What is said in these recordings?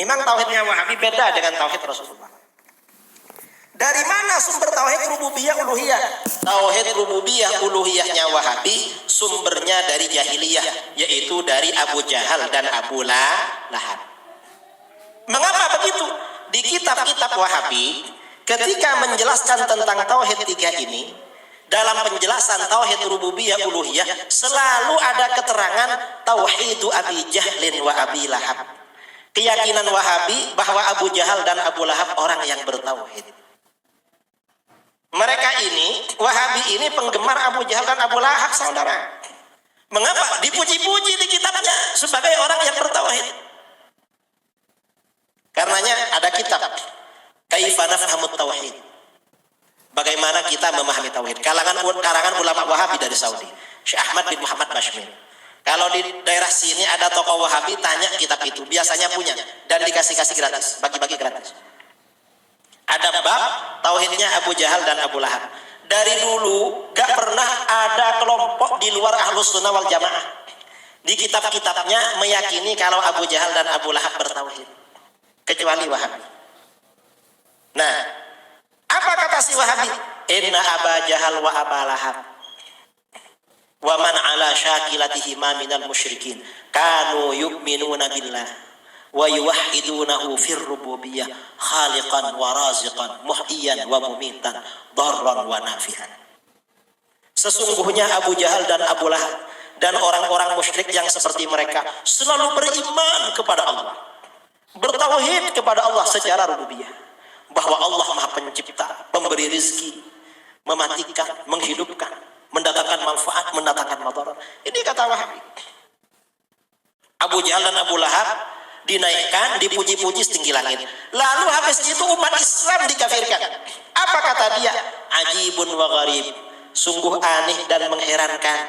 Memang tauhidnya Wahabi beda dengan tauhid Rasulullah. Dari mana sumber tauhid rububiyah uluhiyah? Tauhid rububiyah uluhiyahnya Wahabi sumbernya dari jahiliyah, yaitu dari Abu Jahal dan Abu Lahab. Mengapa begitu? Di kitab-kitab Wahabi ketika menjelaskan tentang tauhid tiga ini, dalam penjelasan tauhid rububiyah uluhiyah selalu ada keterangan tauhidu Abi Jahlin wa Abi Lahab. Keyakinan Wahabi bahwa Abu Jahal dan Abu Lahab orang yang bertauhid. Mereka ini, Wahabi ini penggemar Abu Jahal dan Abu Lahab, saudara. Mengapa? Dipuji-puji di kitabnya sebagai orang yang bertauhid. Karenanya ada kitab Kaifa Nafhamut Tauhid. Bagaimana kita memahami tauhid? Karangan ulama Wahabi dari Saudi, Syekh Ahmad bin Muhammad Bashmir. Kalau di daerah sini ada tokoh Wahabi, tanya kitab itu, biasanya punya dan dikasih gratis, bagi-bagi gratis. Ada bab tauhidnya Abu Jahal dan Abu Lahab. Dari dulu gak pernah ada kelompok di luar Ahlus Sunnah wal Jamaah di kitab-kitabnya meyakini kalau Abu Jahal dan Abu Lahab bertauhid, kecuali Wahabi. Nah, apa kata si Wahabi? Inna Aba Jahal wa Aba Lahab wa man ala syakilatihima minal musyrikin kanu yu'minuna billah wa yuwahhidunahu fir rububiyyah khaliqan wa raziqan muhyiyan wa mumitan darran wa nafihan. Sesungguhnya Abu Jahal dan Abu Lahab dan orang-orang musyrik yang seperti mereka selalu beriman kepada Allah, bertauhid kepada Allah secara rububiyah, bahwa Allah Maha Pencipta, pemberi rizki, mematikan, menghidupkan, mendatangkan manfaat, mendatangkan madarat. Ini kata Wahabi. Abu Jahal dan Abu Lahab dinaikkan, dipuji-puji setinggi langit. Lalu habis itu umat Islam dikafirkan. Apa kata dia? Ajibun wa gharib. Sungguh aneh dan mengherankan.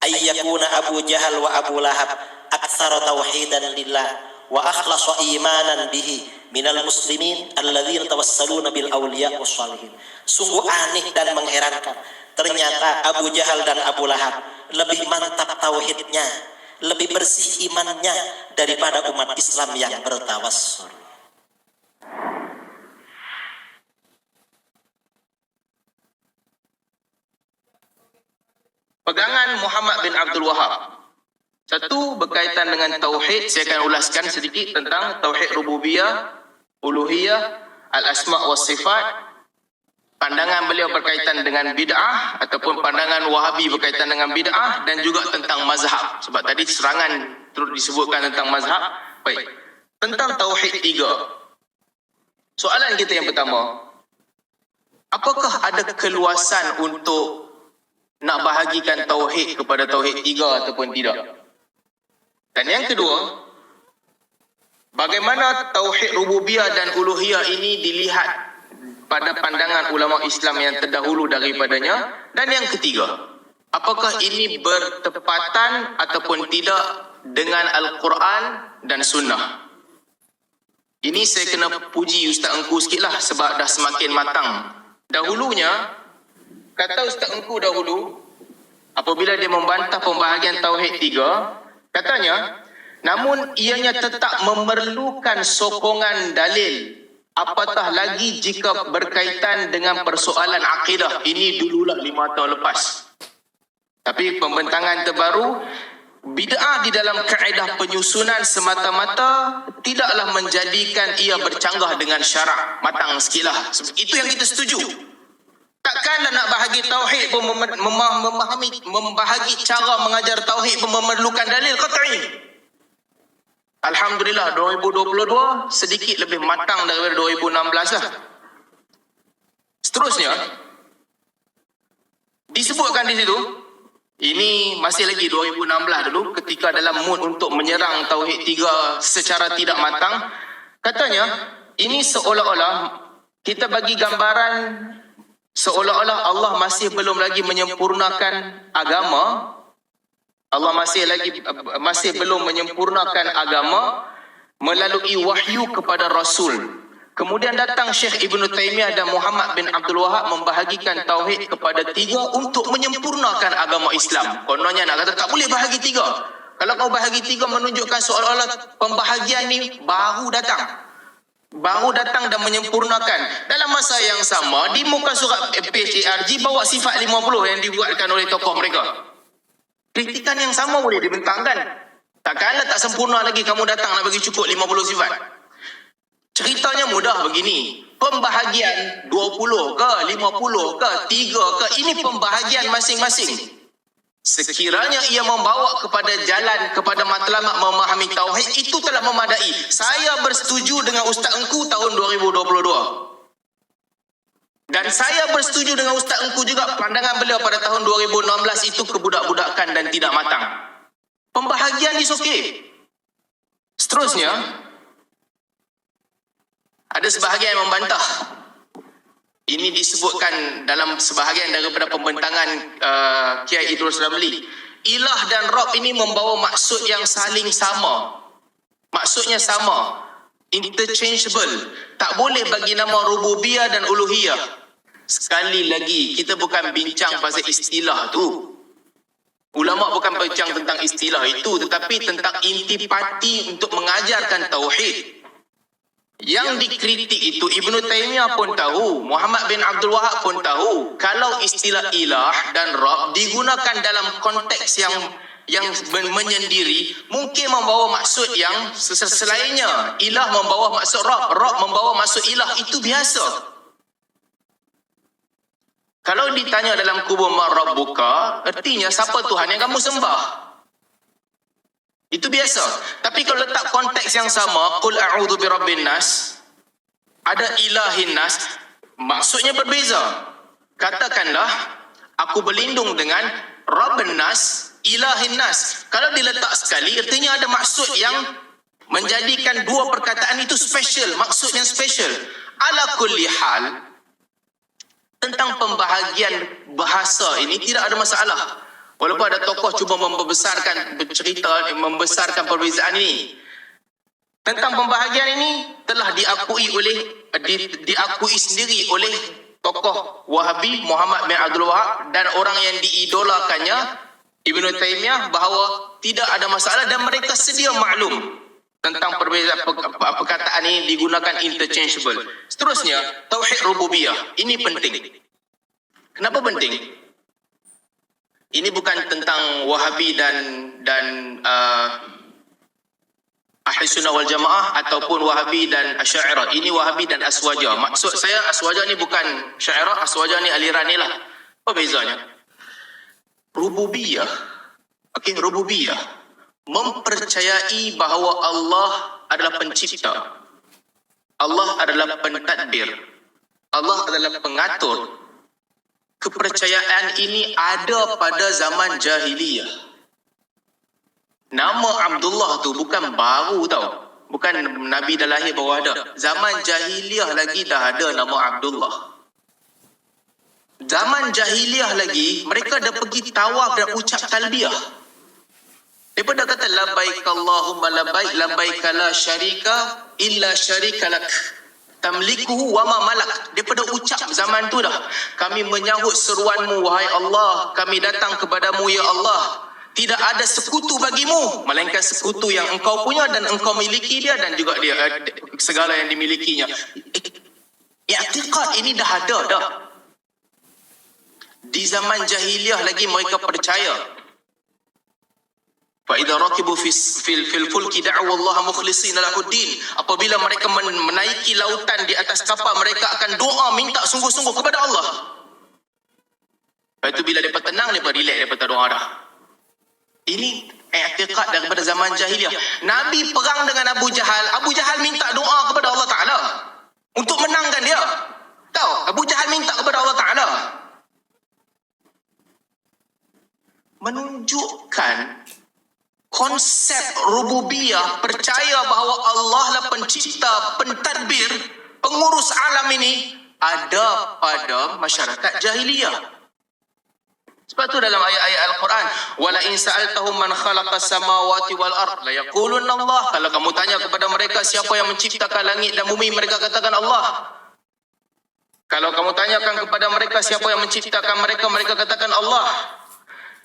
Ayyakuna Abu Jahal wa Abu Lahab aktsara tauhidan lillah wa akhlasa imanan bihi minal muslimin alladzina tawassaluna bil awliya wassalihin. Sungguh aneh dan mengherankan. Ternyata Abu Jahal dan Abu Lahab lebih mantap tauhidnya, lebih bersih imannya daripada umat Islam yang bertawassul. Pegangan Muhammad bin Abdul Wahab. Satu, berkaitan dengan tauhid, saya akan ulaskan sedikit tentang tauhid rububiyah, uluhiyah, al-asma' was sifat. Pandangan beliau berkaitan dengan bid'ah ataupun pandangan Wahabi berkaitan dengan bid'ah, dan juga tentang mazhab. Sebab tadi serangan terus disebutkan tentang mazhab. Baik. Tentang tauhid tiga. Soalan kita yang pertama, apakah ada keluasan untuk nak bahagikan tauhid kepada tauhid tiga ataupun tidak? Dan yang kedua, bagaimana tauhid rububiyah dan uluhiyah ini dilihat pada pandangan ulama Islam yang terdahulu daripadanya? Dan yang ketiga, apakah ini bertepatan ataupun tidak dengan Al-Quran dan Sunnah? Ini saya kena puji Ustaz Engku sikit lah, sebab dah semakin matang. Dahulunya, kata Ustaz Engku dahulu, apabila dia membantah pembahagian tauhid tiga, katanya, namun ianya tetap memerlukan sokongan dalil, apatah lagi jika berkaitan dengan persoalan akidah. Ini dululah 5 tahun lepas. Tapi pembentangan terbaru, bid'ah di dalam kaedah penyusunan semata-mata tidaklah menjadikan ia bercanggah dengan syarak. Matang sikitlah. Itu yang kita setuju. Takkanlah nak bahagi tauhid pun membahagi cara mengajar tauhid pun memerlukan dalil qat'i. Alhamdulillah 2022 sedikit lebih matang daripada 2016 lah. Seterusnya disebutkan di situ, ini masih lagi 2016 dulu, ketika dalam mood untuk menyerang tauhid tiga secara tidak matang, katanya ini seolah-olah kita bagi gambaran seolah-olah Allah masih belum lagi menyempurnakan agama. Allah masih belum menyempurnakan agama melalui wahyu kepada Rasul. Kemudian datang Syekh Ibn Taymiyah dan Muhammad bin Abdul Wahab membahagikan tauhid kepada tiga untuk menyempurnakan agama Islam. Kononnya nak kata tak boleh bahagi tiga. Kalau kau bahagi 3 menunjukkan seolah-olah pembahagian ni baru datang. Baru datang dan menyempurnakan. Dalam masa yang sama, di muka surat PHRG bawa sifat 50 yang dibuatkan oleh tokoh mereka. Kritikan yang sama boleh dibentangkan. Takkanlah tak sempurna lagi kamu datang nak bagi cukup 50 sifat. Ceritanya mudah begini. Pembahagian 20 ke, 50 ke, 3 ke, ini pembahagian masing-masing. Sekiranya ia membawa kepada jalan, kepada matlamat memahami tauhid, itu telah memadai. Saya bersetuju dengan Ustaz Engku tahun 2022. Dan saya bersetuju dengan Ustaz Engku juga, pandangan beliau pada tahun 2016 itu kebudak-budakan dan tidak matang. Pembahagian is okey. Seterusnya, ada sebahagian yang membantah. Ini disebutkan dalam sebahagian daripada pembentangan Kiai Idrus Ramli. Ilah dan Rabb ini membawa maksud yang saling sama. Maksudnya sama. Interchangeable. Tak boleh bagi nama rububiyah dan uluhiyah. Sekali lagi, kita bukan bincang pasal istilah tu. Ulama bukan bincang tentang istilah itu, tetapi tentang intipati untuk mengajarkan tauhid. Yang dikritik itu Ibnu Taimiyah pun tahu, Muhammad bin Abdul Wahab pun tahu, kalau istilah ilah dan Rabb digunakan dalam konteks yang menyendiri, mungkin membawa maksud yang selainnya. Ilah membawa maksud Rabb, Rabb membawa maksud ilah, itu biasa. Kalau ditanya dalam kubur man rabbuka, artinya siapa Tuhan yang kamu sembah? Itu biasa. Tapi kalau letak konteks yang sama, qul a'udzu birabbin nas, ada ilahin nas, maksudnya berbeza. Katakanlah aku berlindung dengan rabbin nas, ilahin nas. Kalau diletak sekali, artinya ada maksud yang menjadikan dua perkataan itu special, maksud yang special. Ala kulli hal, tentang pembahagian bahasa ini tidak ada masalah. Walaupun ada tokoh cuba membesarkan perbezaan ini. Tentang pembahagian ini telah diakui sendiri oleh tokoh Wahabi Muhammad bin Abdul Wahab dan orang yang diidolakannya Ibnu Taimiyah, bahawa tidak ada masalah dan mereka sedia maklum tentang perbezaan perkataan ini digunakan interchangeable. Seterusnya, tauhid rububiyah. Ini penting. Kenapa penting? Ini bukan tentang Wahabi dan Ahli Sunnah wal Jamaah ataupun Wahabi dan Asy'ariyah. Ini Wahabi dan Aswaja. Maksud saya Aswaja ni bukan Syairah, Aswaja ni aliran ni lah. Apa bezanya? Rububiyah. Okey, rububiyah mempercayai bahawa Allah adalah pencipta. Allah adalah pentadbir. Allah adalah pengatur. Kepercayaan ini ada pada zaman jahiliyah. Nama Abdullah tu bukan baru tau. Bukan Nabi dah lahir baru ada. Zaman jahiliyah lagi dah ada nama Abdullah. Zaman jahiliyah lagi, mereka dah pergi tawaf dan ucap talbiyah. Mereka dah kata, labbaik Allahumma labbaik, labbaik la syarika illa syarika lak. Tamlikuhu wa ma malak. Daripada ucap zaman tu dah, kami menyahut seruanmu wahai Allah, kami datang kepadamu ya Allah, tidak ada sekutu bagimu melainkan sekutu yang engkau punya dan engkau miliki dia dan juga dia segala yang dimilikinya. I'tiqad ini dah ada dah. Di zaman jahiliyah lagi mereka percaya. فَإِذَا رَكِبُوا فِي الْفُلْكِ دَعُوَا اللَّهَ مُخْلِصِينَ لَهُ الدِّينَ. Apabila mereka menaiki lautan di atas kapal, mereka akan doa minta sungguh-sungguh kepada Allah. Lepas itu bila mereka tenang, mereka relax daripada doa dah. Ini i'tiqad daripada zaman jahiliyah. Nabi perang dengan Abu Jahal. Abu Jahal minta doa kepada Allah Ta'ala untuk menangkan dia. Tahu, Abu Jahal minta kepada Allah Ta'ala. Menunjukkan konsep rububiyah, percaya bahawa Allah lah pencipta, pentadbir, pengurus alam ini, ada pada masyarakat jahiliyah. Sebab tu dalam ayat-ayat Al-Quran, wala in sa'altahum man khalaqas samawati wal ard la yaqulunna Allah. Kalau kamu tanya kepada mereka siapa yang menciptakan langit dan bumi, mereka katakan Allah. Kalau kamu tanyakan kepada mereka siapa yang menciptakan mereka, mereka katakan Allah.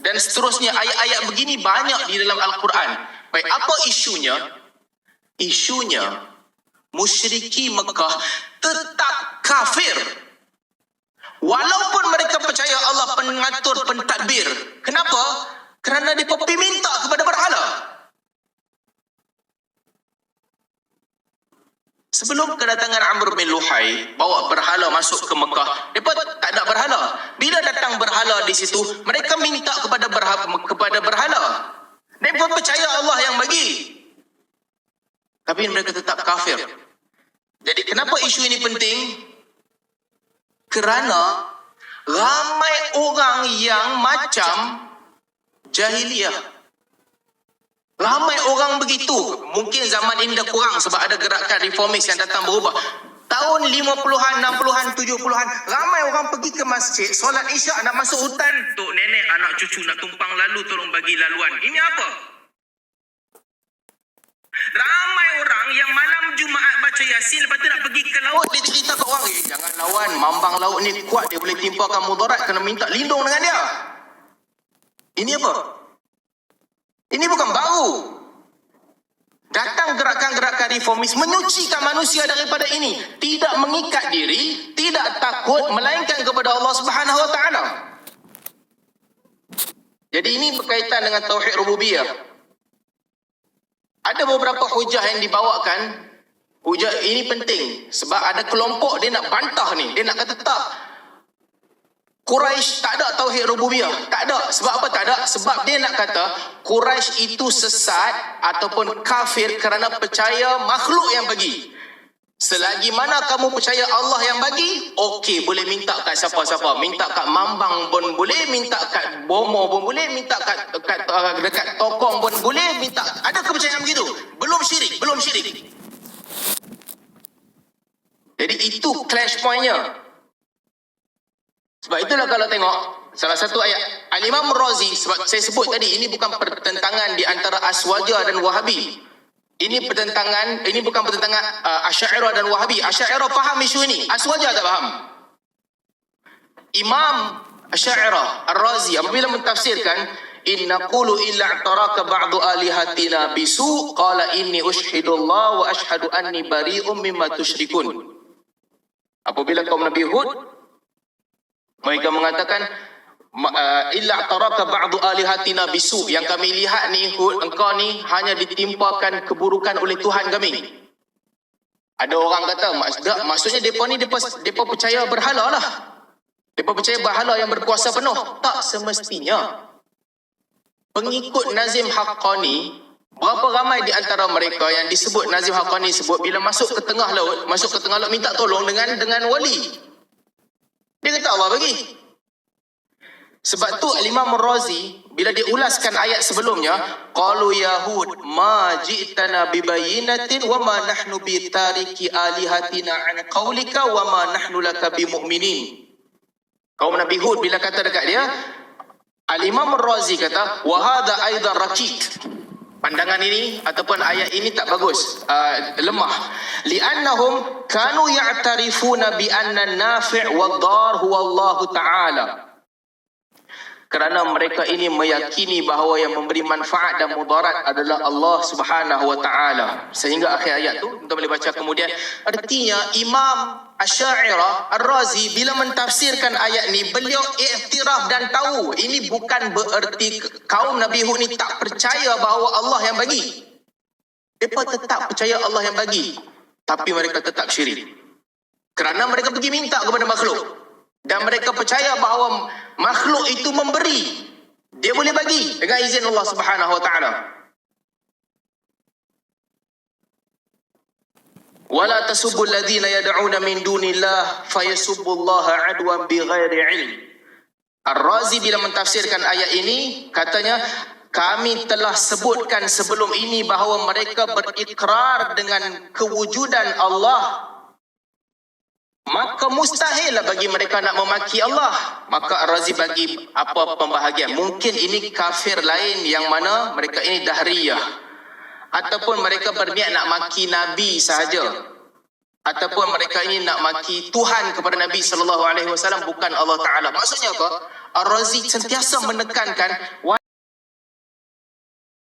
Dan seterusnya ayat-ayat begini banyak di dalam Al-Quran. Baik, apa isunya? Isunya musyriki Mekah tetap kafir. Walaupun mereka percaya Allah pengatur pentadbir. Kenapa? Kerana mereka pergi minta kepada berhala. Sebelum kedatangan Amr bin Luhai bawa berhala masuk ke Mekah, mereka tak ada berhala. Bila datang berhala di situ, mereka minta kepada berhala. Mereka percaya Allah yang bagi. Tapi mereka tetap kafir. Jadi kenapa isu ini penting? Kerana ramai orang yang macam jahiliyah. Ramai orang begitu. Mungkin zaman ini dah kurang sebab ada gerakan reformis yang datang berubah. Tahun 50-an, 60-an, 70-an, ramai orang pergi ke masjid, solat isyak nak masuk hutan. Tok nenek anak cucu nak tumpang lalu, tolong bagi laluan. Ini apa? Ramai orang yang malam Jumaat baca Yasin, lepas tu nak pergi ke laut. Dia cerita ke orang, jangan lawan, mambang laut ni kuat, dia boleh timpakan mudarat, kena minta lindung dengan dia. Ini apa? Ini bukan baru. Datang gerakan-gerakan reformis menyucikan manusia daripada ini. Tidak mengikat diri, tidak takut, melainkan kepada Allah Subhanahu Wa Taala. Jadi ini berkaitan dengan tauhid rububiyah. Ada beberapa hujah yang dibawakan. Hujah ini penting sebab ada kelompok dia nak bantah ni. Dia nak kata tak, Quraisy tak ada tauhid rububiyah. Tak ada. Sebab apa tak ada? Sebab dia nak kata Quraisy itu sesat ataupun kafir kerana percaya makhluk yang bagi. Selagi mana kamu percaya Allah yang bagi, okey, boleh minta kat siapa-siapa. Minta kat mambang pun boleh, minta kat bomo pun boleh, minta kat dekat tokong pun boleh, minta. Ada kepercayaan begitu. Belum syirik. Jadi itu clash pointnya. Sebab itulah kalau tengok salah satu ayat Al-Imam Razi, sebab saya sebut tadi ini bukan pertentangan di antara Aswaja dan Wahabi. Ini bukan pertentangan Asy'ariyah dan Wahabi. Asy'ariyah faham isu ini, Aswaja tak faham. Imam Asy'ariyah Ar-Razi apabila mentafsirkan inna qulu illa taraka ba'du alihatina bisu qala inni ushhidullah wa ashhadu anni bari'um mimma tusyrikun. Apabila kaum Nabi Hud mereka mengatakan illa taraka ba'du alihatina bisu, yang kami lihat ni Hud, engkau ni hanya ditimpakan keburukan oleh Tuhan kami. Ada orang kata maksudnya depa ni depa percaya berhala lah. Depa percaya berhala yang berkuasa penuh. Tak semestinya. Pengikut Nazim Haqqani, berapa ramai di antara mereka yang disebut Nazim Haqqani sebut bila masuk ke tengah laut minta tolong dengan wali. Dia kata Allah bagi. Sebab tu Al-Imam Razi bila dia ulaskan ayat sebelumnya, qalu yahud ma ji'tana bibayinatin wa ma nahnu bi tariki alihatina an qaulika wa ma nahnu laka bimu'minin. Kaum Nabi Hud bila kata dekat dia, Al-Imam Razi kata wa hadha aidan rakik. Pandangan ini ataupun ayat ini tak bagus, lemah. Li'annahum kanu ya'tarifuna bi anna an-nafi' wad-dar huwa Allah Ta'ala. Kerana mereka ini meyakini bahawa yang memberi manfaat dan mudarat adalah Allah Subhanahu Wa Ta'ala. Sehingga akhir ayat tu kita boleh baca kemudian. Artinya Imam Asy'ariyah Ar-Razi bila mentafsirkan ayat ni, beliau iktiraf dan tahu ini bukan bererti kaum Nabi Hud ni tak percaya bahawa Allah yang bagi. Mereka tetap percaya Allah yang bagi, tapi mereka tetap syirik. Kerana mereka pergi minta kepada makhluk. Dan mereka percaya bahawa makhluk itu memberi. Dia boleh bagi dengan izin Allah Subhanahu Wa Ta'ala. Wala tasubbul ladzina yad'una min dunillah fayasubbullaha 'adwan bighairi 'ilm. Ar-Razi bila mentafsirkan ayat ini katanya, kami telah sebutkan sebelum ini bahawa mereka berikrar dengan kewujudan Allah, maka mustahillah bagi mereka nak memaki Allah. Maka Ar-Razi bagi apa pembahagian. Mungkin ini kafir lain yang mana mereka ini dahriyah, ataupun mereka berniat nak maki Nabi sahaja, ataupun mereka ini nak maki Tuhan kepada Nabi SAW, bukan Allah Ta'ala. Maksudnya apa? Ar-Razi sentiasa menekankan